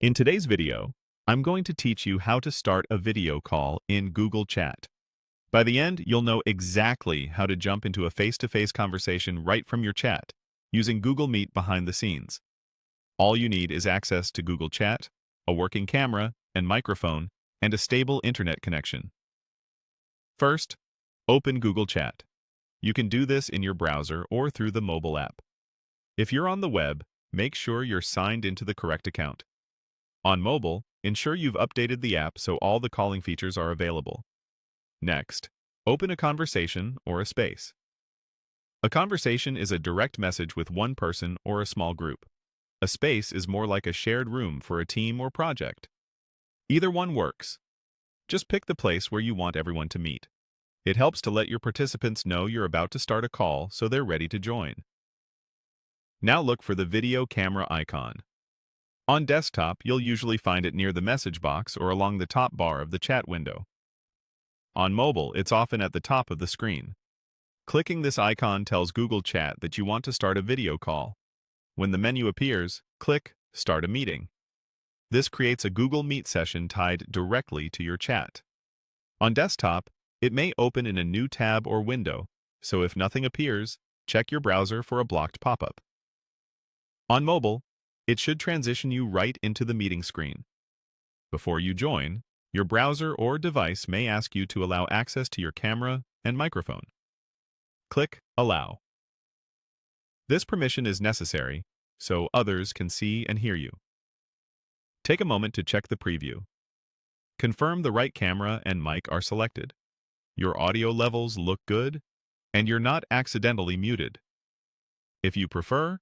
In today's video, I'm going to teach you how to start a video call in Google Chat. By the end, you'll know exactly how to jump into a face-to-face conversation right from your chat, using Google Meet behind the scenes. All you need is access to Google Chat, a working camera and microphone, and a stable internet connection. First, open Google Chat. You can do this in your browser or through the mobile app. If you're on the web, make sure you're signed into the correct account. On mobile, ensure you've updated the app so all the calling features are available. Next, open a conversation or a space. A conversation is a direct message with one person or a small group. A space is more like a shared room for a team or project. Either one works. Just pick the place where you want everyone to meet. It helps to let your participants know you're about to start a call so they're ready to join. Now look for the video camera icon. On desktop, you'll usually find it near the message box or along the top bar of the chat window. On mobile, it's often at the top of the screen. Clicking this icon tells Google Chat that you want to start a video call. When the menu appears, click Start a Meeting. This creates a Google Meet session tied directly to your chat. On desktop, it may open in a new tab or window, so if nothing appears, check your browser for a blocked pop-up. On mobile, it should transition you right into the meeting screen. Before you join, your browser or device may ask you to allow access to your camera and microphone. Click Allow. This permission is necessary so others can see and hear you. Take a moment to check the preview. Confirm the right camera and mic are selected. Your audio levels look good, and you're not accidentally muted. If you prefer,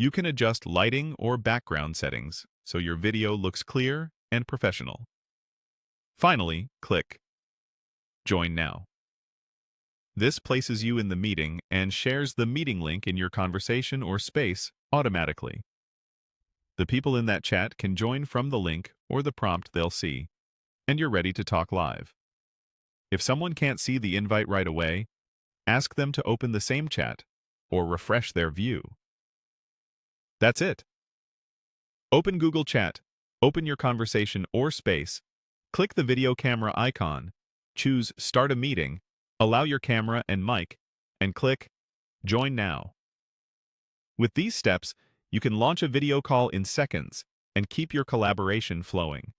you can adjust lighting or background settings so your video looks clear and professional. Finally, click Join Now. This places you in the meeting and shares the meeting link in your conversation or space automatically. The people in that chat can join from the link or the prompt they'll see, and you're ready to talk live. If someone can't see the invite right away, ask them to open the same chat or refresh their view. That's it. Open Google Chat, open your conversation or space, click the video camera icon, choose Start a Meeting, allow your camera and mic, and click Join Now. With these steps, you can launch a video call in seconds and keep your collaboration flowing.